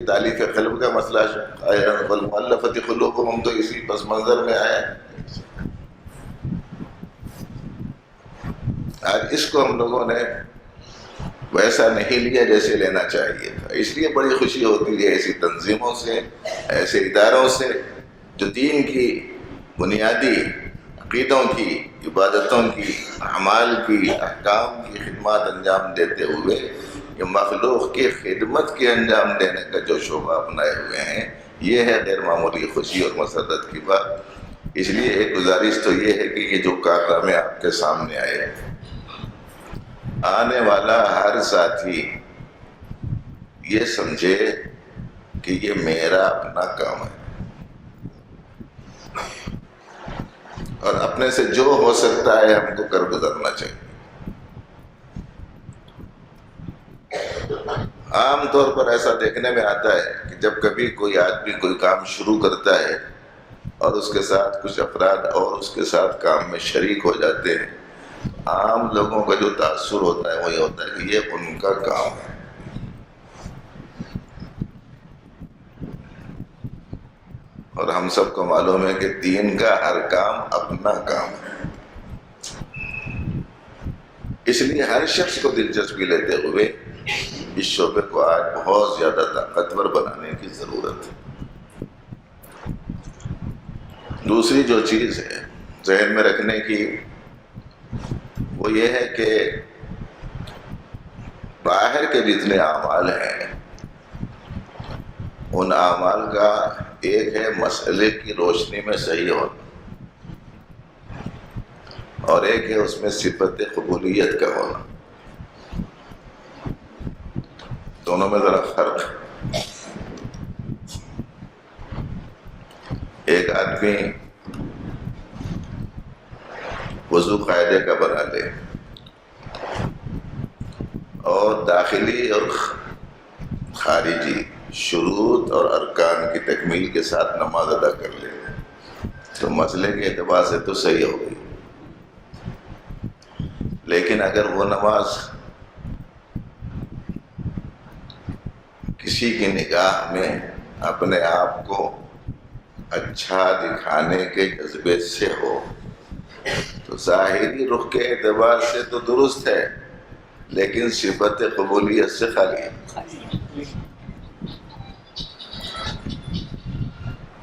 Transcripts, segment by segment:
تالیف قلب کا مسئلہ والمؤلفۃ قلوبہم، ہم تو اسی پس منظر میں آئے ہیں۔ آج اس کو ہم لوگوں نے ویسا نہیں لیا جیسے لینا چاہیے تھا، اس لیے بڑی خوشی ہوتی ہے ایسی تنظیموں سے، ایسے اداروں سے جو دین کی بنیادی عقیدوں کی، عبادتوں کی، اعمال کی، احکام کی خدمات انجام دیتے ہوئے کہ مخلوق کی خدمت کے انجام دینے کا جو شعبہ اپنائے ہوئے ہیں، یہ ہے غیر معمولی خوشی اور مسرت کی بات۔ اس لیے ایک گزارش تو یہ ہے کہ یہ جو کارنامے آپ کے سامنے آئے، آنے والا ہر ساتھی یہ سمجھے کہ یہ میرا اپنا کام ہے، اور اپنے سے جو ہو سکتا ہے ہم کو کر گزرنا چاہیے۔ عام طور پر ایسا دیکھنے میں آتا ہے کہ جب کبھی کوئی آدمی کوئی کام شروع کرتا ہے اور اس کے ساتھ کچھ افراد اور اس کے ساتھ کام میں شریک ہو جاتے ہیں، عام لوگوں کا جو تاثر ہوتا ہے وہ یہ ہوتا ہے کہ یہ ان کا کام ہے، اور ہم سب کو معلوم ہے کہ دین کا ہر کام اپنا کام ہے۔ اس لیے ہر شخص کو دلچسپی لیتے ہوئے اس شعبے کو آج بہت زیادہ طاقتور بنانے کی ضرورت ہے۔ دوسری جو چیز ہے ذہن میں رکھنے کی وہ یہ ہے کہ باہر کے جتنے اعمال ہیں ان اعمال کا ایک ہے مسئلے کی روشنی میں صحیح ہونا، اور ایک ہے اس میں صفت قبولیت کا ہونا۔ دونوں میں ذرا فرق ہے۔ ایک آدمی وضو قاعدے کا بنا لے اور داخلی اور خارجی شروط اور ارکان کی تکمیل کے ساتھ نماز ادا کر لے تو مسئلے کے اعتبار سے تو صحیح ہو گئی، لیکن اگر وہ نماز کسی کی نگاہ میں اپنے آپ کو اچھا دکھانے کے جذبے سے ہو تو ظاہری رخ کے اعتبار سے تو درست ہے، لیکن صفت قبولیت سے خالی ہے۔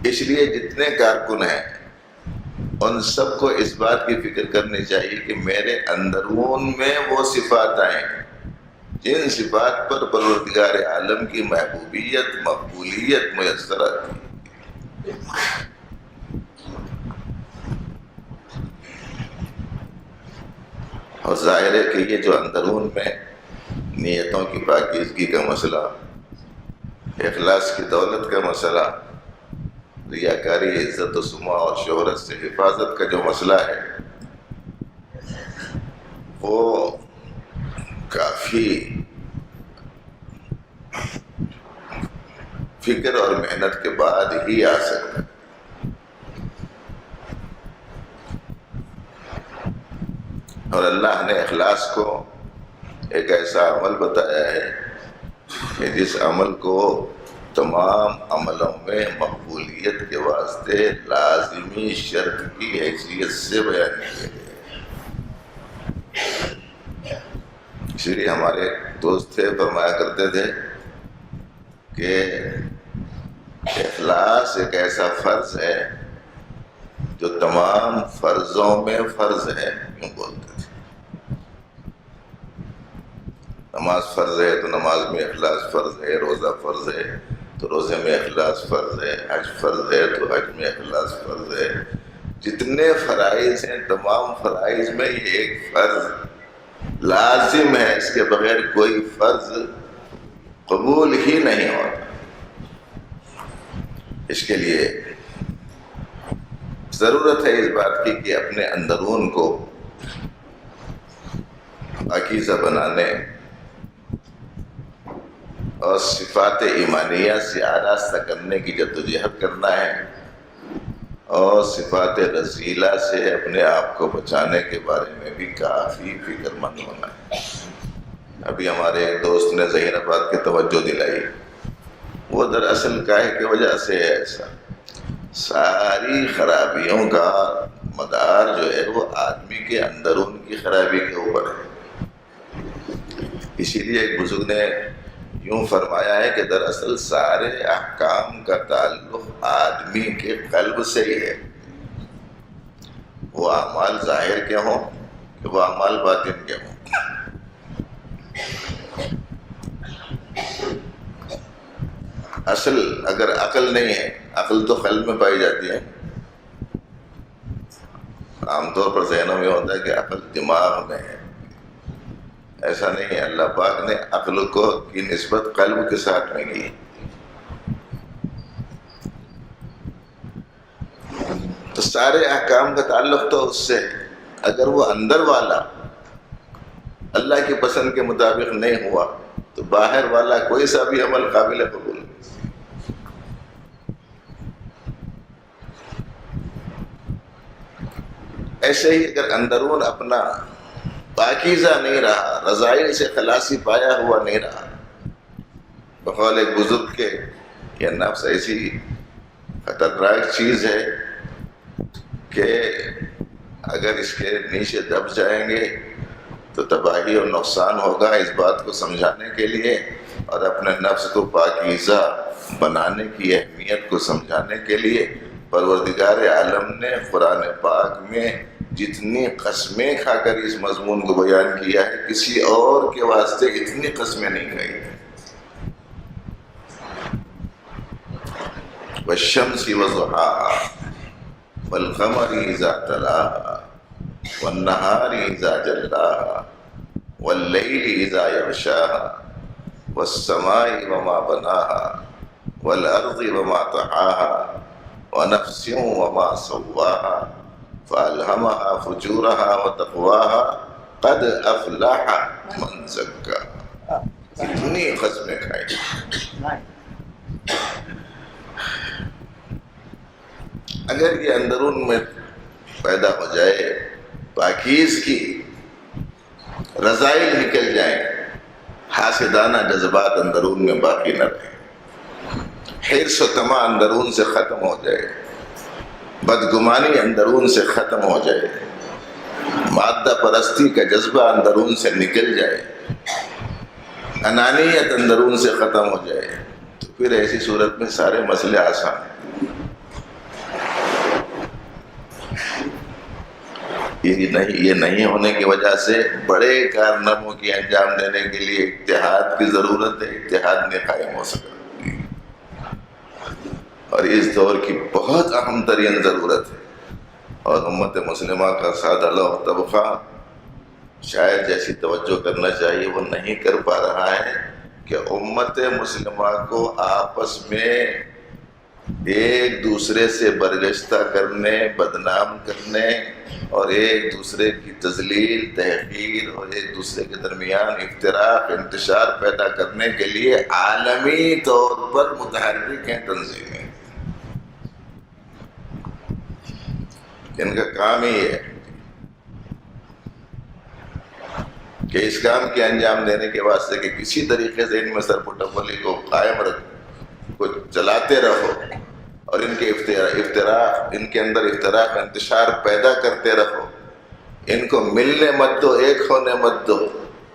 اس لیے جتنے کارکن ہیں ان سب کو اس بات کی فکر کرنی چاہیے کہ میرے اندرون میں وہ صفات آئیں جن صفات پر پروردگار عالم کی محبوبیت، مقبولیت میسر آتی ہے۔ اور ظاہر ہے کہ یہ جو اندرون میں نیتوں کی پاکیزگی کا مسئلہ، اخلاص کی دولت کا مسئلہ، ریاکاری، عزت و سمعہ اور شہرت سے حفاظت کا جو مسئلہ ہے، وہ کافی فکر اور محنت کے بعد ہی آ سکتا ہے۔ اور اللہ نے اخلاص کو ایک ایسا عمل بتایا ہے کہ جس عمل کو تمام عملوں میں مقبولیت کے واسطے لازمی شرط کی حیثیت سے بیان کیا گیا۔ اس لیے ہمارے دوست تھے فرمایا کرتے تھے کہ اخلاص ایک ایسا فرض ہے جو تمام فرضوں میں فرض ہے، یوں بولتے تھے۔ نماز فرض ہے تو نماز میں اخلاص فرض ہے، روزہ فرض ہے تو روزے میں اخلاص فرض ہے، حج فرض ہے تو حج میں اخلاص فرض ہے۔ جتنے فرائض ہیں تمام فرائض میں یہ ایک فرض لازم ہے، اس کے بغیر کوئی فرض قبول ہی نہیں ہوتا۔ اس کے لیے ضرورت ہے اس بات کی کہ اپنے اندرون کو پاکیزہ بنانے اور صفات ایمانیہ سے آراستہ کرنے کی جدوجہد کرنا ہے، اور صفات رذیلہ سے اپنے آپ کو بچانے کے بارے میں بھی کافی فکر مند ہونا ہے۔ ابھی ہمارے ایک دوست نے ظہیر آباد کی توجہ دلائی وہ دراصل کاہے کی وجہ سے ہے ایسا؟ ساری خرابیوں کا مدار جو ہے وہ آدمی کے اندرون کی خرابی کے اوپر ہے۔ اسی لیے ایک بزرگ نے یوں فرمایا ہے کہ دراصل سارے احکام کا تعلق آدمی کے قلب سے ہی ہے، وہ اعمال ظاہر کے ہوں کہ وہ اعمال باطن کے ہوں۔ اصل اگر عقل نہیں ہے، عقل تو قلب میں پائی جاتی ہے، عام طور پر ذہنوں میں ہوتا ہے کہ عقل دماغ میں ہے، ایسا نہیں ہے۔ اللہ پاک نے عقل کو کی نسبت قلب کے ساتھ میں کی۔ تو سارے احکام کا تعلق تو اس سے ہے، اگر وہ اندر والا اللہ کی پسند کے مطابق نہیں ہوا تو باہر والا کوئی سا بھی عمل قابل قبول نہیں۔ ایسے ہی اگر اندرون اپنا پاکیزہ نہیں رہا، رذائل سے خلاصی پایا ہوا نہیں رہا، بقول ایک بزرگ کے یہ نفس ایسی خطرناک چیز ہے کہ اگر اس کے نیچے دب جائیں گے تو تباہی اور نقصان ہوگا۔ اس بات کو سمجھانے کے لیے اور اپنے نفس کو پاکیزہ بنانے کی اہمیت کو سمجھانے کے لیے پروردگار عالم نے قرآن پاک میں جتنی قسمیں کھا کر اس مضمون کو بیان کیا ہے، کسی اور کے واسطے اتنی قسمیں نہیں کھائی۔ والشمس وضحاها والقمر اذا تلاها والنهار اذا جلاها والليل اذا يغشاها والسماء وما بناها والارض وما طحاها ونفس وما سواها فألهمها فجورها وتقواها قد افلح من زكاها۔ اتنی قسمیں کھائی۔ اگر یہ اندرون میں پیدا ہو جائے، پاکیز کی رذائل نکل جائیں، حاسدانہ جذبات اندرون میں باقی نہ رہے، حرص و طمع اندرون سے ختم ہو جائے، بدگمانی اندرون سے ختم ہو جائے، مادہ پرستی کا جذبہ اندرون سے نکل جائے، انانیت اندرون سے ختم ہو جائے، تو پھر ایسی صورت میں سارے مسئلے آسان ہیں۔ یہ نہیں ہونے کی وجہ سے بڑے کارناموں کی انجام دینے کے لیے اتحاد کی ضرورت ہے، اتحاد نہیں قائم ہو سکا، اور اس دور کی بہت اہم ترین ضرورت ہے۔ اور امت مسلمہ کا سادہ لوح طبقہ شاید جیسی توجہ کرنا چاہیے وہ نہیں کر پا رہا ہے کہ امت مسلمہ کو آپس میں ایک دوسرے سے برگشتہ کرنے، بدنام کرنے اور ایک دوسرے کی تذلیل، تحقیر اور ایک دوسرے کے درمیان افتراق، انتشار پیدا کرنے کے لیے عالمی طور پر متحرک ہیں تنظیمیں، جن کا کام ہی ہے کہ اس کام کے انجام دینے کے واسطے کہ کسی طریقے سے ان میں سرپٹپلی کو قائم رکھو، کو چلاتے رہو اور ان کے افتراق، ان کے اندر افتراق انتشار پیدا کرتے رہو، ان کو ملنے مت دو، ایک ہونے مت دو۔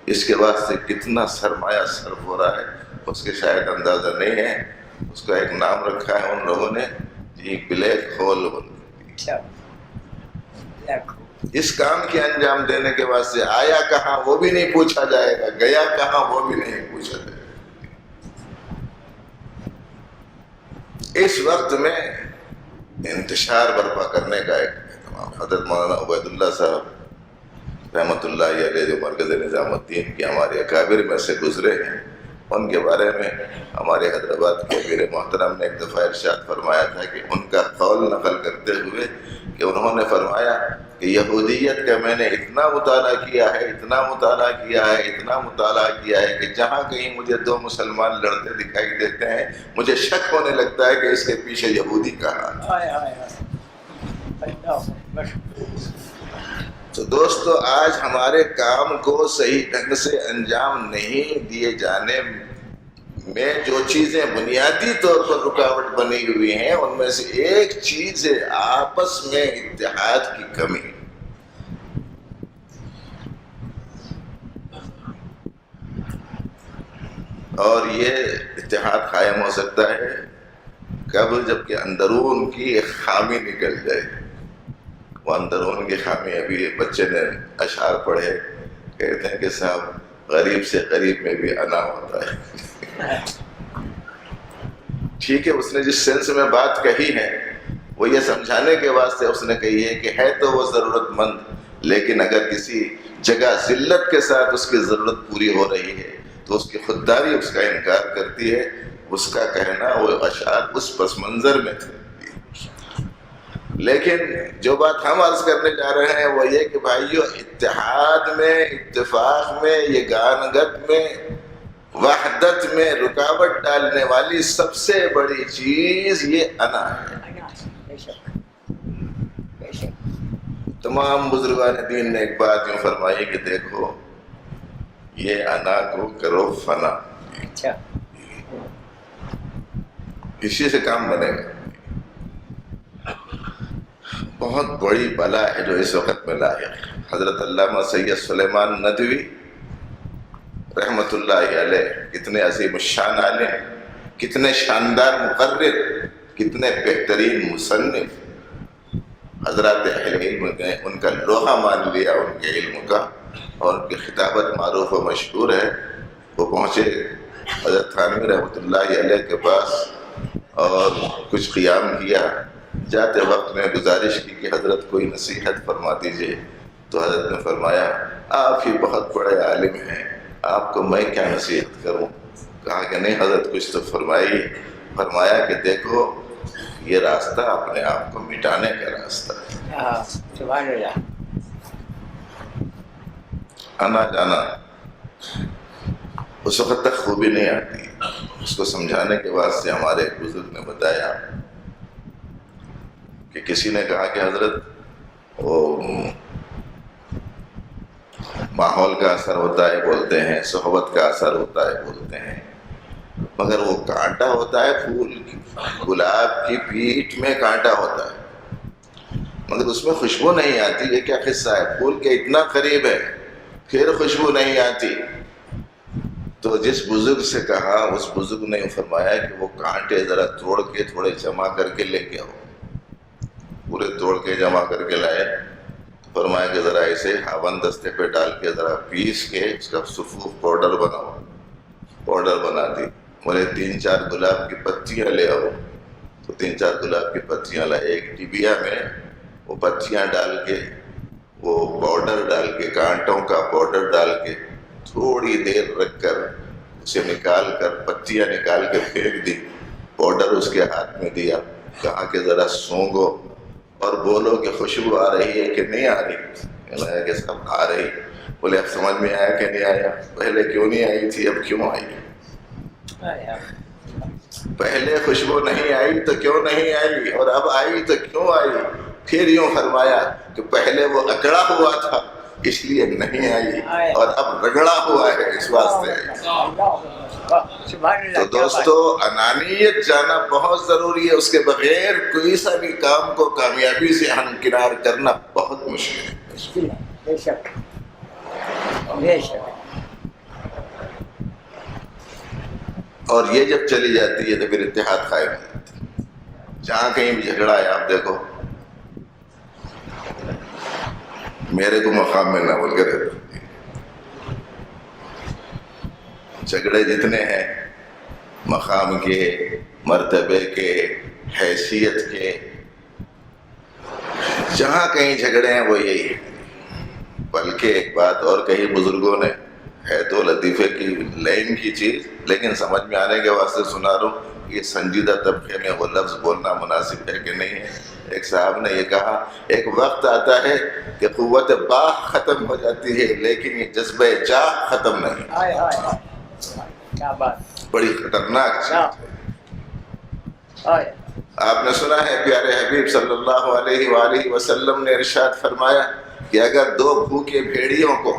اس کے واسطے کتنا سرمایہ صرف ہو رہا ہے اس کے شاید اندازہ نہیں ہے۔ اس کا ایک نام رکھا ہے ان لوگوں نے، جی بلیک ہول۔ اس کام کے انجام دینے کے واسطے آیا کہاں وہ بھی نہیں پوچھا جائے گا، گیا کہاں وہ بھی نہیں پوچھا جائے گا۔ اس وقت میں انتشار برپا کرنے کا ایک اہتمام، حضرت مولانا عبید اللہ صاحب رحمۃ اللہ علیہ جو مرکز نظام الدین کے ہمارے اکابر میں سے گزرے ہیں، ان کے بارے میں ہمارے حیدرآباد کے امیر محترم نے ایک دفعہ ارشاد فرمایا تھا کہ ان کا قول نقل کرتے ہوئے کہ انہوں نے فرمایا کہ یہودیت کا میں نے اتنا مطالعہ کیا ہے، اتنا مطالعہ کیا ہے، اتنا مطالعہ کیا ہے کہ جہاں کہیں مجھے دو مسلمان لڑتے دکھائی دیتے ہیں مجھے شک ہونے لگتا ہے کہ اس کے پیچھے یہودی کا ہاتھ ہے۔ تو دوستو، آج ہمارے کام کو صحیح ڈھنگ سے انجام نہیں دیے جانے میں جو چیزیں بنیادی طور پر رکاوٹ بنی ہوئی ہیں ان میں سے ایک چیز ہے آپس میں اتحاد کی کمی. اور یہ اتحاد قائم ہو سکتا ہے کب؟ جب کہ اندرون کی ایک خامی نکل جائے. وہ اندرون کی خامی، ابھی بچے نے اشعار پڑھے، کہتے ہیں کہ صاحب غریب سے غریب میں بھی انا ہوتا ہے. ٹھیک ہے، اس نے جس سینس میں بات کہی ہے وہ یہ سمجھانے کے واسطے اس نے کہی ہے کہ ہے تو وہ ضرورت مند، لیکن اگر کسی جگہ ذلت کے ساتھ اس کی ضرورت پوری ہو رہی ہے تو اس کی خودداری اس کا انکار کرتی ہے. اس کا کہنا وہ اشعار اس پس منظر میں تھے. لیکن جو بات ہم عرض کرنے جا رہے ہیں وہ یہ کہ بھائیو، اتحاد میں، اتفاق میں، یہ گانگت میں، وحدت میں رکاوٹ ڈالنے والی سب سے بڑی چیز یہ انا ہے. تمام بزرگان دین نے ایک بات یوں فرمائی کہ دیکھو یہ انا کو کرو فنا، اسی سے کام بنے گا. بہت بڑی بلا ہے جو اس وقت میں لاحق ہے. حضرت علامہ سید سلیمان ندوی رحمۃ اللہ علیہ کتنے عظیم الشان عالم، کتنے شاندار مقرر، کتنے بہترین مصنف. حضرات اہل علم نے ان کا لوہا مان لیا ان کے علم کا، اور ان کی خطابت معروف و مشہور ہے. وہ پہنچے حضرت تھانوی رحمۃ اللہ علیہ کے پاس اور کچھ قیام کیا. جاتے وقت میں گزارش کی کہ حضرت کوئی نصیحت فرما دیجئے. تو حضرت نے فرمایا آپ ہی بہت بڑے عالم ہیں، آپ کو میں کیا نصیحت کروں؟ کہا کہ نہیں حضرت کچھ تو فرمائیے. فرمایا کہ دیکھو یہ راستہ اپنے آپ کو مٹانے کا راستہ ہے. سبحان اللہ. آنا جانا اس وقت تک خوبی نہیں آتی. اس کو سمجھانے کے واسطے ہمارے ایک بزرگ نے بتایا کہ کسی نے کہا کہ حضرت وہ ماحول کا اثر ہوتا ہے بولتے ہیں، صحبت کا اثر ہوتا ہے بولتے ہیں، مگر وہ کانٹا ہوتا ہے پھول کی، گلاب کی پیٹھ میں کانٹا ہوتا ہے مگر اس میں خوشبو نہیں آتی. یہ کیا قصہ ہے؟ پھول کے اتنا قریب ہے پھر خوشبو نہیں آتی. تو جس بزرگ سے کہا اس بزرگ نے فرمایا کہ وہ کانٹے ذرا توڑ کے تھوڑے جمع کر کے لے کے آؤ. پورے توڑ کے جمع کر کے لائے. فرمایا کہ ذرا اسے ہاون دستے پہ ڈال کے ذرا پیس کے اس کا صفوف پاؤڈر بناؤ. پاؤڈر بنا دی. بولے 3-4 گلاب کی پتیاں لے آؤ. تو 3-4 گلاب کی پتیاں لائے. ایک ٹبیا میں وہ پتیاں ڈال کے، وہ پاؤڈر ڈال کے، کانٹوں کا پاؤڈر ڈال کے تھوڑی دیر رکھ کر اسے نکال کر پتیاں نکال کے پھینک دی. پاؤڈر اس کے ہاتھ میں دیا. کہا کہ ذرا سونگو اور بولو کہ خوشبو آ رہی ہے کہ نہیں آ رہی؟ کہا کہ سب آ رہی. بولے اب سمجھ میں آیا کہ نہیں آیا؟ پہلے کیوں نہیں آئی تھی، اب کیوں آئی؟ پہلے خوشبو نہیں آئی تو کیوں نہیں آئی، اور اب آئی تو کیوں آئی؟ پھر یوں فرمایا کہ پہلے وہ اکڑا ہوا تھا اس لیے نہیں آئی، اور اب رگڑا ہوا ہے اس واسطے آئی. تو دوستو انانیت جانا بہت ضروری ہے. اس کے بغیر کوئی سا بھی کام کو کامیابی سے ہمکنار کرنا بہت مشکل ہے. بے شک بے شک. اور یہ جب چلی جاتی ہے تو پھر اتحاد قائم ہو جاتا ہے. جہاں کہیں بھی جھگڑا ہے آپ دیکھو میرے کو مقام میں نہ بول کے رہتا. جھگڑے جتنے ہیں مقام کے، مرتبے کے، حیثیت کے، جہاں کہیں جھگڑے ہیں وہ یہی ہے. بلکہ ایک بات اور کہی بزرگوں نے، ہے تو لطیفے کی لائن کی چیز لیکن سمجھ میں آنے کے واسطے سنا رہا ہوں. یہ سنجیدہ طبقے میں وہ لفظ بولنا مناسب ہے کہ نہیں ہے. ایک صاحب نے یہ کہا ایک وقت آتا ہے کہ قوت باغ ختم ہو جاتی ہے لیکن یہ جذبہ جاہ ختم نہیں. کیا بات، بڑی خطرناک چیز ہے. آپ نے سنا ہے پیارے حبیب صلی اللہ علیہ وآلہ وسلم نے ارشاد فرمایا کہ اگر دو بھوکے بھیڑیوں کو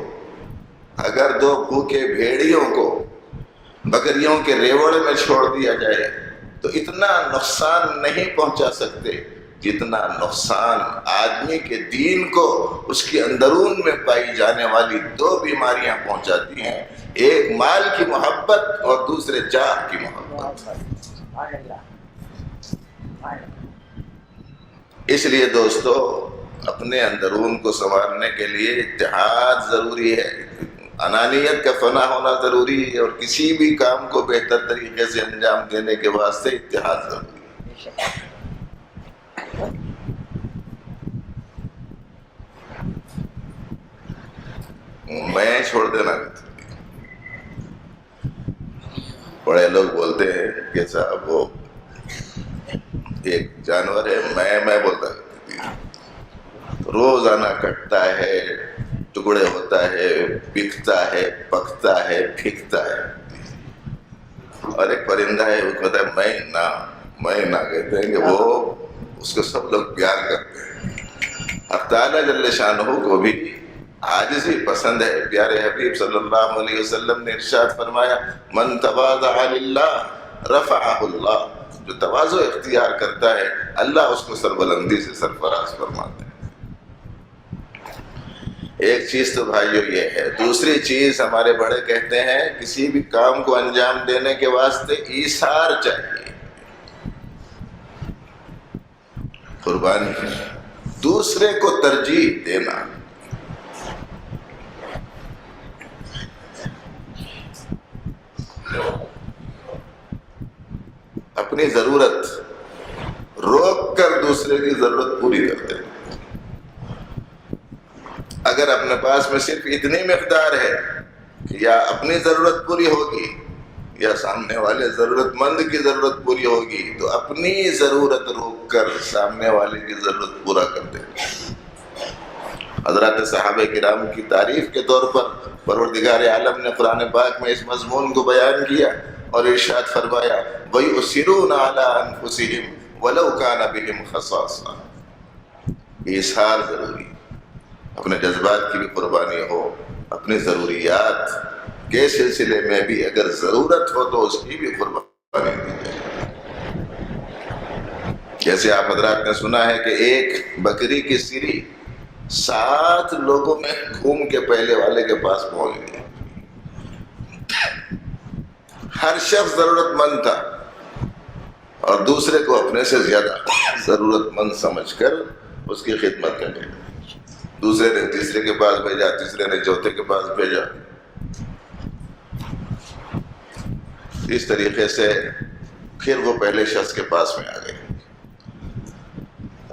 بکریوں کے ریوڑ میں چھوڑ دیا جائے تو اتنا نقصان نہیں پہنچا سکتے جتنا نقصان آدمی کے دین کو اس کے اندرون میں پائی جانے والی دو بیماریاں پہنچاتی ہیں، ایک مال کی محبت اور دوسرے جاہ کی محبت۔ اس لیے دوستو اپنے اندرون کو سنوارنے کے لیے اتحاد ضروری ہے، انانیت کا فنا ہونا ضروری ہے، اور کسی بھی کام کو بہتر طریقے سے انجام دینے کے واسطے اتحاد ضروری ہے۔ میں چھوڑ دینا، بڑے لوگ بولتے ہیں کہ صاحب وہ ایک جانور ہے، میں بولتا روزانہ کٹتا ہے، ٹکڑے ہوتا ہے، بکتا ہے، پکتا ہے، پھینکتا ہے، اور ایک پرندہ ہے وہ کہتا ہے میں نہ کہتے ہیں کہ وہ اس کو سب لوگ پیار کرتے ہیں۔ حق تعالیٰ جل شانہ کو بھی عاجزی پسند ہے۔ پیارے حبیب صلی اللہ علیہ وسلم نے ارشاد فرمایا من تواضع للہ رفعہ اللہ، جو تواضع اختیار کرتا ہے اللہ اس کو سربلندی سے سرفراز فرماتا ہے۔ ایک چیز تو بھائیو یہ ہے۔ دوسری چیز ہمارے بڑے کہتے ہیں کسی بھی کام کو انجام دینے کے واسطے ایثار چاہیے، قربانی، دوسرے کو ترجیح دینا۔ اپنی ضرورت روک کر دوسرے کی ضرورت پوری کرتے ہیں۔ اگر اپنے پاس میں صرف اتنی مقدار ہے کہ یا اپنی ضرورت پوری ہوگی یا سامنے والے ضرورت مند کی ضرورت پوری ہوگی تو اپنی ضرورت روک کر سامنے والے کی ضرورت پورا کرتے ہیں۔ حضرات صحابہ کرام کی تعریف کے طور پر پروردگار عالم نے قرآن پاک میں اس مضمون کو بیان کیا اور ارشاد فرمایا وَيُؤْثِرُونَ عَلَىٰ أَنفُسِهِمْ وَلَوْ كَانَ بِهِمْ خَصَاصَةٌ۔ ایثار ضروری، اپنے جذبات کی بھی قربانی ہو، اپنی ضروریات کے سلسلے میں بھی اگر ضرورت ہو تو اس کی بھی قربانی دی جائے۔ جیسے آپ حضرات نے سنا ہے کہ ایک بکری کی سری 7 لوگوں میں گھوم کے پہلے والے کے پاس پہنچ گئی۔ ہر شخص ضرورت مند تھا اور دوسرے کو اپنے سے زیادہ ضرورت مند سمجھ کر اس کی خدمت کرنے لگا۔ دوسرے نے تیسرے کے پاس بھیجا، تیسرے نے چوتھے کے پاس بھیجا، اس طریقے سے پھر وہ پہلے شخص کے پاس میں آ گئے۔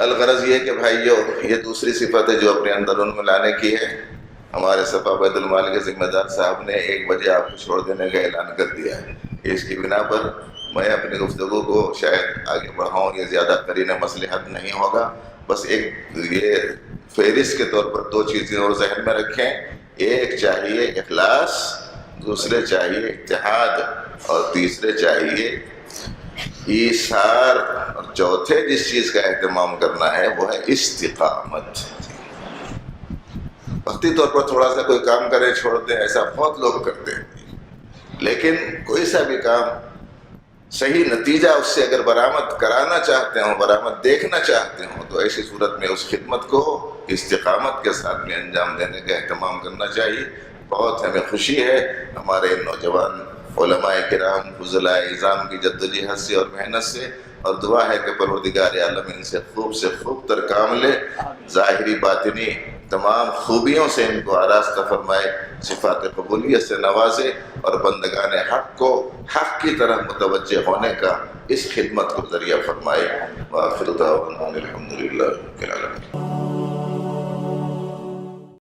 الغرض یہ کہ بھائیو یہ دوسری صفت ہے جو اپنے اندر ان میں لانے کی ہے۔ ہمارے صفا بیت المال کے ذمہ دار صاحب نے 1 بجے آپ کو چھوڑ دینے کا اعلان کر دیا ہے۔ اس کی بنا پر میں اپنی گفتگو کو شاید آگے بڑھاؤں، یہ زیادہ قرین مصلحت نہیں ہوگا۔ بس ایک یہ فہرست کے طور پر 2 چیزیں اور ذہن میں رکھیں، ایک چاہیے اخلاص، دوسرے چاہیے اتحاد، اور تیسرے چاہیے ایثار، اور چوتھے جس چیز کا اہتمام کرنا ہے وہ ہے استقامت۔ وقتی طور پر تھوڑا سا کوئی کام کرے چھوڑ دیں، ایسا بہت لوگ کرتے ہیں، لیکن کوئی سا بھی کام صحیح نتیجہ اس سے اگر برآمد کرانا چاہتے ہوں، برآمد دیکھنا چاہتے ہوں، تو ایسی صورت میں اس خدمت کو استقامت کے ساتھ میں انجام دینے کا اہتمام کرنا چاہیے۔ بہت ہمیں خوشی ہے ہمارے نوجوان علماء کرام فضلاء اعظام کی جدوجہد سے اور محنت سے، اور دعا ہے کہ پروردگار عالم ان سے خوب تر کام لے، ظاہری باطنی تمام خوبیوں سے ان کو آراستہ فرمائے، صفات قبولیت سے نوازے، اور بندگان حق کو حق کی طرح متوجہ ہونے کا اس خدمت کو ذریعہ فرمائے۔ وآخر دعوانا الحمدللہ رب العالمین۔